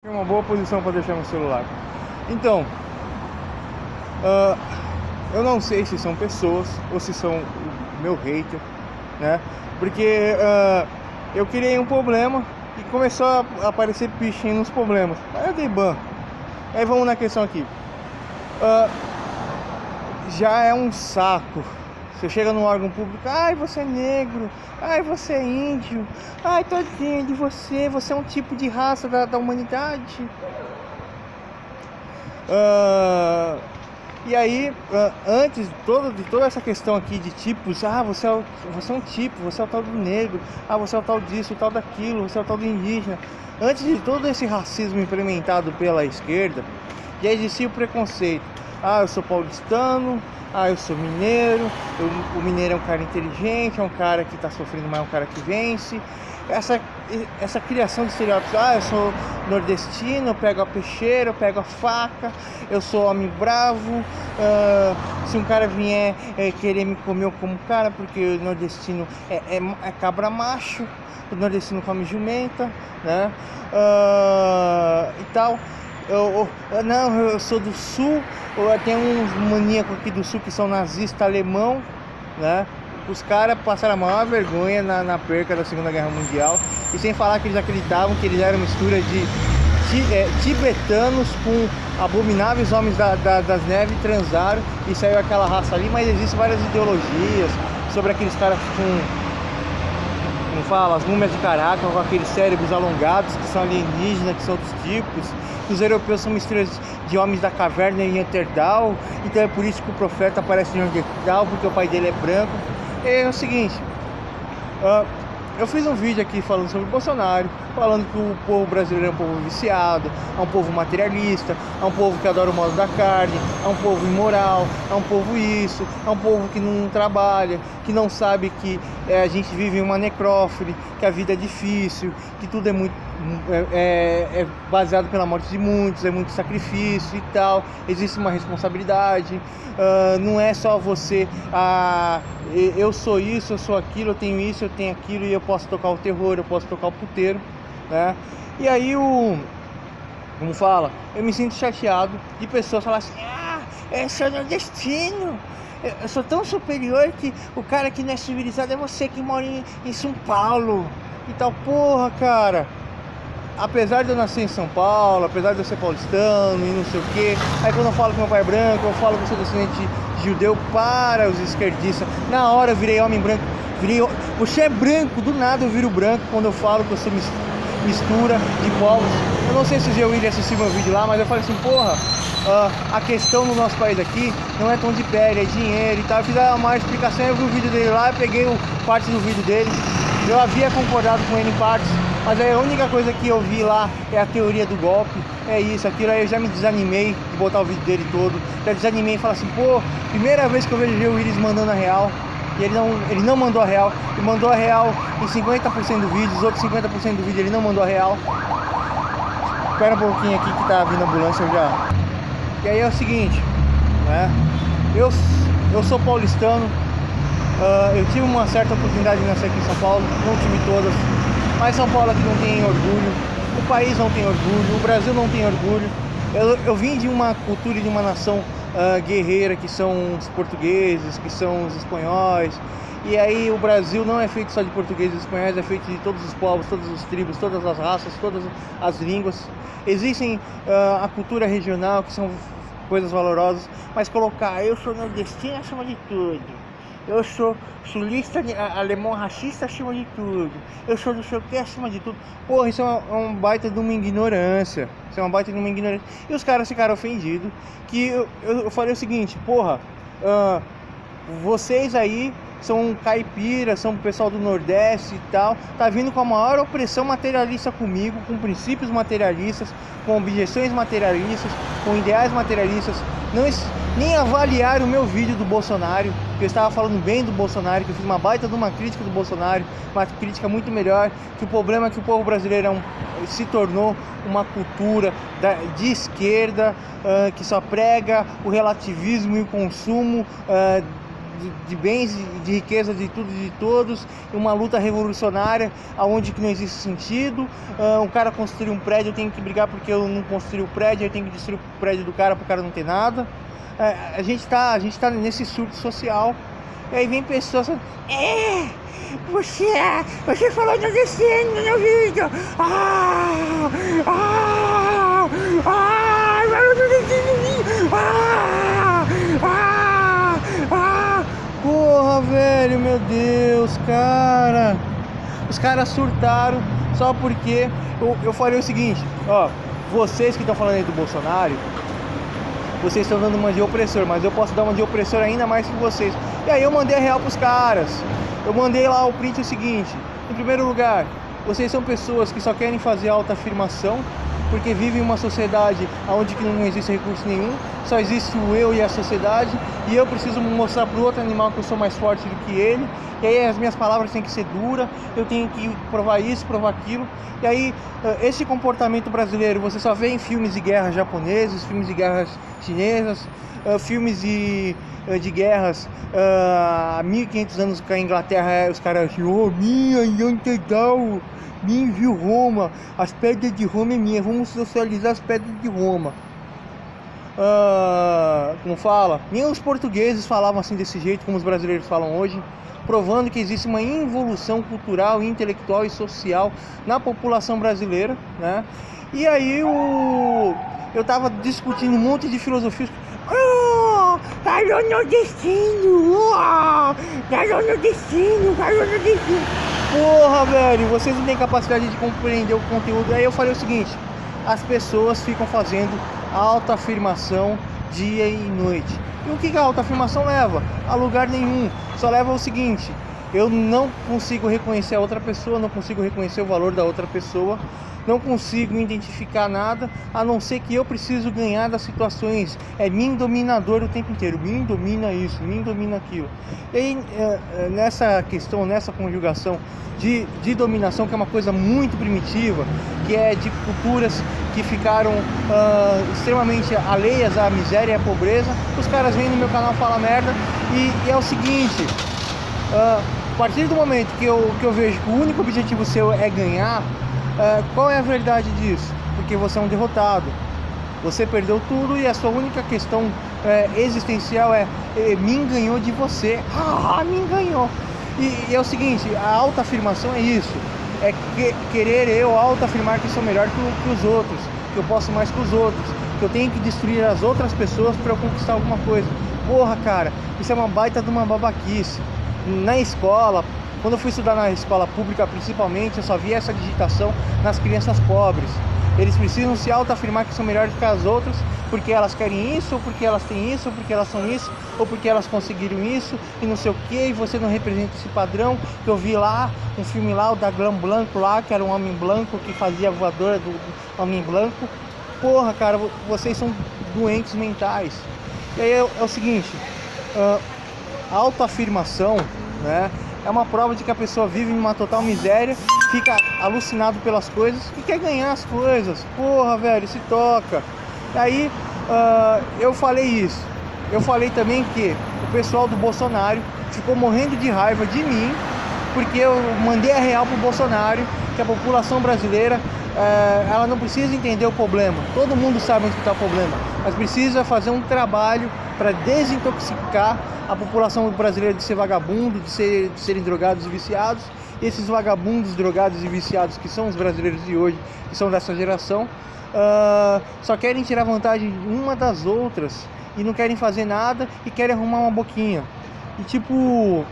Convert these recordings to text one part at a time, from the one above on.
É uma boa posição para deixar no celular. Então, eu não sei se são pessoas ou se são o meu hater, né? Porque eu criei um problema e começou a aparecer pichinho nos problemas. Aí eu dei ban. Aí vamos na questão aqui. Ah, já é um saco. Você chega no órgão público, ai, você é negro, ai, você é índio, ai, tadinho de você, você é um tipo de raça da humanidade. E aí, antes de toda essa questão aqui de tipos, você é um tipo, você é o tal do negro, você é o tal disso, o tal daquilo, você é o tal do indígena. Antes de todo esse racismo implementado pela esquerda, já existia o preconceito. Eu sou paulistano, eu sou mineiro, o mineiro é um cara inteligente, é um cara que está sofrendo, mas é um cara que vence. Essa criação de estereótipos, eu sou nordestino, eu pego a peixeira, eu pego a faca, eu sou homem bravo, se um cara vier querer me comer, eu como cara, porque o nordestino é cabra macho, o nordestino come jumenta, né, e tal. Eu sou do sul, tem uns maníacos aqui do sul que são nazistas alemão, né? Os caras passaram a maior vergonha na perca da Segunda Guerra Mundial. E sem falar que eles acreditavam que eles eram mistura de tibetanos com abomináveis homens das neves, transaram e saiu aquela raça ali. Mas existem várias ideologias sobre aqueles caras como fala, as múmias de Caraca, com aqueles cérebros alongados, que são alienígenas, que são outros tipos. Os europeus são misturas de homens da caverna em Neandertal, então é por isso que o profeta aparece em Neandertal, porque o pai dele é branco. É o seguinte, eu fiz um vídeo aqui falando sobre o Bolsonaro, falando que o povo brasileiro é um povo viciado, é um povo materialista, é um povo que adora o modo da carne, é um povo imoral, é um povo isso, é um povo que não trabalha, que não sabe que a gente vive em uma necrófile, que a vida é difícil, que tudo é muito é baseado pela morte de muitos, é muito sacrifício e tal, existe uma responsabilidade, não é só você, eu sou isso, eu sou aquilo, eu tenho isso, eu tenho aquilo e eu posso tocar o terror, eu posso tocar o puteiro, né? E aí como fala, eu me sinto chateado de pessoas falarem assim, eu sou nordestino, eu sou tão superior que o cara que não é civilizado é você que mora em São Paulo e tal. Porra, cara, apesar de eu nascer em São Paulo, apesar de eu ser paulistano e não sei o que, aí quando eu falo que meu pai é branco, eu falo que eu sou descendente de judeu, para os esquerdistas, na hora eu virei homem branco, você é branco, do nada eu viro branco quando eu falo que eu sou mistura de povos. Eu não sei se o Zé William assistiu meu vídeo lá, mas eu falei assim, porra, a questão no nosso país aqui não é tom de pele, é dinheiro e tal. Eu fiz a maior explicação, eu vi o vídeo dele lá, eu peguei parte do vídeo dele, eu havia concordado com ele em partes, mas aí a única coisa que eu vi lá é a teoria do golpe, é isso, aquilo. Aí eu já me desanimei de botar o vídeo dele todo, já desanimei e falar assim, primeira vez que eu vejo o Zé Willis mandando a real. E ele não mandou a real, ele mandou a real em 50% do vídeo, os outros 50% do vídeo ele não mandou a real. Espera um pouquinho aqui que tá vindo a ambulância já. E aí é o seguinte, né? Eu sou paulistano, eu tive uma certa oportunidade de nascer aqui em São Paulo, não tive todas, mas São Paulo aqui não tem orgulho, o país não tem orgulho, o Brasil não tem orgulho. Eu vim de uma cultura e de uma nação guerreira, que são os portugueses, que são os espanhóis. E aí o Brasil não é feito só de portugueses e espanhóis, é feito de todos os povos, todas as tribos, todas as raças, todas as línguas. Existem a cultura regional, que são coisas valorosas, mas colocar eu sou nordestino acima de tudo, eu sou sulista, alemão racista acima de tudo, eu sou não sei o que acima de tudo. Porra, isso é um baita de uma ignorância. Isso é uma baita de uma ignorância. E os caras ficaram ofendidos. Que eu falei o seguinte, vocês aí são caipiras, são pessoal do Nordeste e tal, tá vindo com a maior opressão materialista comigo, com princípios materialistas, com objeções materialistas, com ideais materialistas. Nem avaliaram o meu vídeo do Bolsonaro, que eu estava falando bem do Bolsonaro, que eu fiz uma baita de uma crítica do Bolsonaro, uma crítica muito melhor, que o problema é que o povo brasileiro se tornou uma cultura de esquerda, que só prega o relativismo e o consumo de bens, de riqueza de tudo e de todos, uma luta revolucionária aonde que não existe sentido. Um cara construir um prédio, eu tenho que brigar porque eu não construí o prédio, eu tenho que destruir o prédio do cara para o cara não ter nada. A gente tá nesse surto social. E aí vem pessoas falando, você falou no desenho, no vídeo. Porra, velho, meu Deus, cara. Os caras surtaram só porque eu falei o seguinte, ó, vocês que estão falando aí do Bolsonaro, vocês estão dando uma de opressor, mas eu posso dar uma de opressor ainda mais que vocês. E aí eu mandei a real pros caras. Eu mandei lá o print o seguinte: em primeiro lugar, vocês são pessoas que só querem fazer autoafirmação, porque vivem em uma sociedade onde não existe recurso nenhum, só existe o eu e a sociedade, e eu preciso mostrar para o outro animal que eu sou mais forte do que ele, e aí as minhas palavras têm que ser duras, eu tenho que provar isso, provar aquilo. E aí esse comportamento brasileiro você só vê em filmes de guerra japoneses, filmes de guerras chinesas, filmes de guerras há 1500 anos com a Inglaterra. Os caras assim, minha Yantedal, minha viu Roma, as pedras de Roma é minha, vamos socializar as pedras de Roma. Como fala? Nem os portugueses falavam assim desse jeito como os brasileiros falam hoje, provando que existe uma involução cultural, intelectual e social na população brasileira, né? E aí eu tava discutindo um monte de filosofia. Caiu no destino! Caiu no destino! Caiu no destino! Porra, velho, vocês não têm capacidade de compreender o conteúdo. Aí eu falei o seguinte: as pessoas ficam fazendo autoafirmação dia e noite. E o que a autoafirmação leva? A lugar nenhum. Só leva ao seguinte: eu não consigo reconhecer a outra pessoa, não consigo reconhecer o valor da outra pessoa, não consigo identificar nada, a não ser que eu preciso ganhar das situações. É mim dominador o tempo inteiro, mim domina isso, mim domina aquilo. E aí, nessa questão, nessa conjugação de dominação, que é uma coisa muito primitiva, que é de culturas que ficaram extremamente alheias à miséria e à pobreza, os caras vêm no meu canal falar merda. E é o seguinte: a partir do momento que eu vejo que o único objetivo seu é ganhar, qual é a verdade disso? Porque você é um derrotado, você perdeu tudo e a sua única questão existencial é mim ganhou de você, mim ganhou. E é o seguinte: a autoafirmação é isso, é querer eu autoafirmar que sou melhor que os outros, que eu posso mais que os outros, que eu tenho que destruir as outras pessoas para eu conquistar alguma coisa. Porra, cara, isso é uma baita de uma babaquice. Na escola, quando eu fui estudar na escola pública principalmente, eu só via essa digitação nas crianças pobres. Eles precisam se autoafirmar que são melhores que as outras, porque elas querem isso, ou porque elas têm isso, ou porque elas são isso, ou porque elas conseguiram isso, e não sei o que, e você não representa esse padrão. Que eu vi lá, um filme lá, o da Glam Blanco lá, que era um homem branco que fazia a voadora do homem branco. Porra, cara, vocês são doentes mentais. E aí é o seguinte, a autoafirmação, né, é uma prova de que a pessoa vive em uma total miséria, fica alucinado pelas coisas e quer ganhar as coisas. Porra, velho, se toca. E aí eu falei isso. Eu falei também que o pessoal do Bolsonaro ficou morrendo de raiva de mim, porque eu mandei a real pro Bolsonaro, que a população brasileira ela não precisa entender o problema. Todo mundo sabe onde está o problema, mas precisa fazer um trabalho para desintoxicar a população brasileira de ser vagabundo, de serem drogados e viciados. E esses vagabundos, drogados e viciados que são os brasileiros de hoje, que são dessa geração, só querem tirar vantagem uma das outras e não querem fazer nada e querem arrumar uma boquinha. E tipo,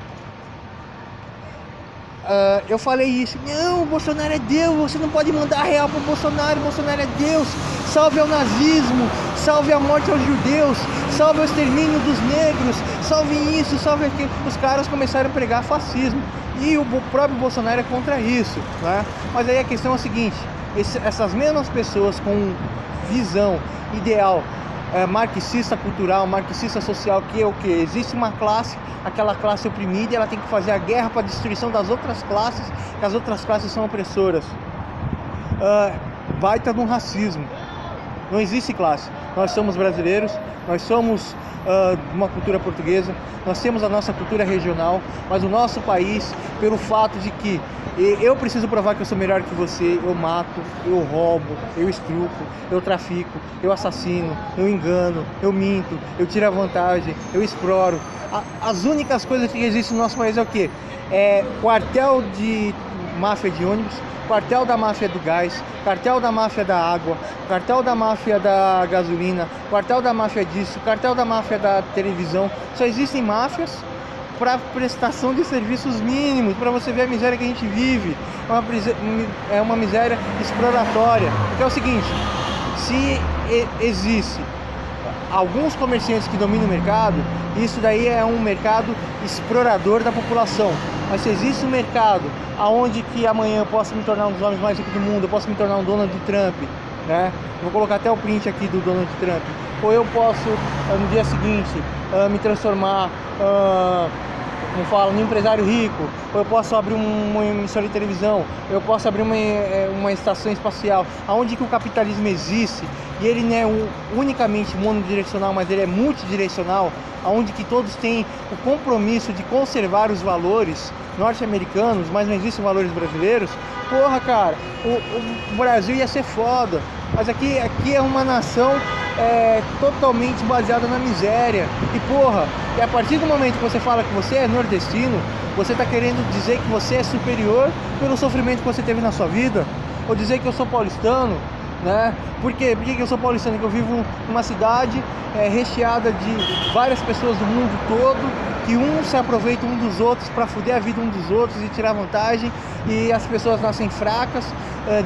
eu falei isso: não, o Bolsonaro é Deus, você não pode mandar real pro Bolsonaro, o Bolsonaro é Deus, salve ao nazismo, salve a morte aos judeus, salve o extermínio dos negros, salve isso, salve aquilo. Os caras começaram a pregar fascismo, e o próprio Bolsonaro é contra isso, né? Mas aí a questão é a seguinte: essas mesmas pessoas com visão ideal marxista cultural, marxista social, que é o que? Existe uma classe, aquela classe oprimida, e ela tem que fazer a guerra para a destruição das outras classes, que as outras classes são opressoras. Baita de um racismo. Não existe classe. nós somos brasileiros, nós somos uma cultura portuguesa, nós temos a nossa cultura regional, mas o nosso país, pelo fato de que eu preciso provar que eu sou melhor que você, eu mato, eu roubo, eu estrupo, eu trafico, eu assassino, eu engano, eu minto, eu tiro a vantagem, eu exploro. As únicas coisas que existem no nosso país é o quê? É quartel de máfia de ônibus, quartel da máfia do gás, cartel da máfia da água, cartel da máfia da gasolina, quartel da máfia disso, cartel da máfia da televisão. Só existem máfias para prestação de serviços mínimos, para você ver a miséria que a gente vive. É uma miséria exploratória. Porque é o seguinte, se existe alguns comerciantes que dominam o mercado, isso daí é um mercado explorador da população. Mas se existe um mercado aonde que amanhã eu posso me tornar um dos homens mais ricos do mundo, eu posso me tornar um Donald Trump, né? Vou colocar até o print aqui do Donald Trump. Ou eu posso, no dia seguinte, me transformar, como fala, um empresário rico, ou eu posso abrir uma emissora de televisão, eu posso abrir uma estação espacial, aonde que o capitalismo existe, e ele não é unicamente monodirecional, mas ele é multidirecional, aonde que todos têm o compromisso de conservar os valores norte-americanos, mas não existem valores brasileiros. Porra, cara, o Brasil ia ser foda, mas aqui é uma nação totalmente baseada na miséria. E porra, a partir do momento que você fala que você é nordestino, você tá querendo dizer que você é superior pelo sofrimento que você teve na sua vida, ou dizer que eu sou paulistano, né? Por quê? Por que eu sou paulistano? Porque eu vivo numa cidade recheada de várias pessoas do mundo todo, que se aproveita um dos outros para foder a vida um dos outros e tirar vantagem, e as pessoas nascem fracas,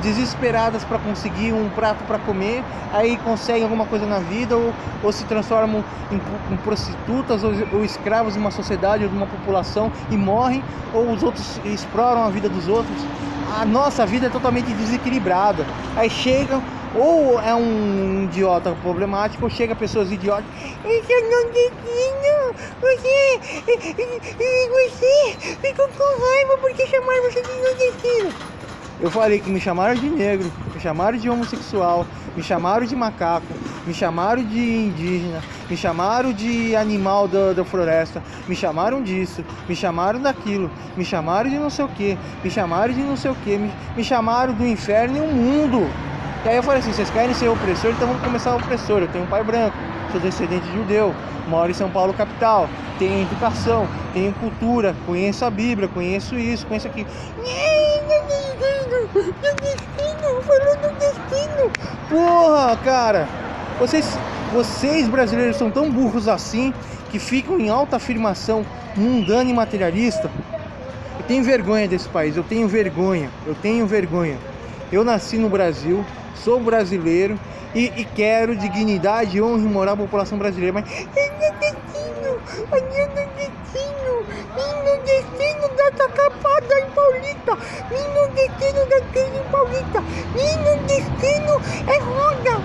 desesperadas para conseguir um prato para comer, aí conseguem alguma coisa na vida, ou se transformam em prostitutas ou escravos de uma sociedade ou de uma população e morrem, ou os outros exploram a vida dos outros. A nossa vida é totalmente desequilibrada. Aí chegam, ou é um idiota problemático, ou chega pessoas idiotas. Eu não destino, você ficou com raiva porque chamaram você de nordestino. Eu falei que me chamaram de negro, me chamaram de homossexual, me chamaram de macaco, me chamaram de indígena, me chamaram de animal da floresta, me chamaram disso, me chamaram daquilo, me chamaram de não sei o que, me chamaram de não sei o que, me chamaram do inferno e o mundo. E aí eu falei assim, vocês querem ser opressor, então vamos começar opressor. Eu tenho um pai branco, sou descendente de judeu, moro em São Paulo capital, tenho educação, tenho cultura, conheço a Bíblia, conheço isso, conheço aquilo. Nordestino, falando destino. Porra, cara, vocês brasileiros são tão burros assim, que ficam em alta afirmação mundana e materialista. Eu tenho vergonha desse país, eu tenho vergonha. Eu nasci no Brasil, sou brasileiro e quero dignidade, honra e moral à população brasileira, mas nordestino da Tacapada em Paulista, nordestino daquele em Paulista, nordestino é roda,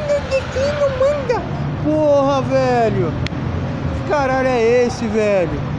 nordestino manda. Porra, velho, que caralho é esse, velho?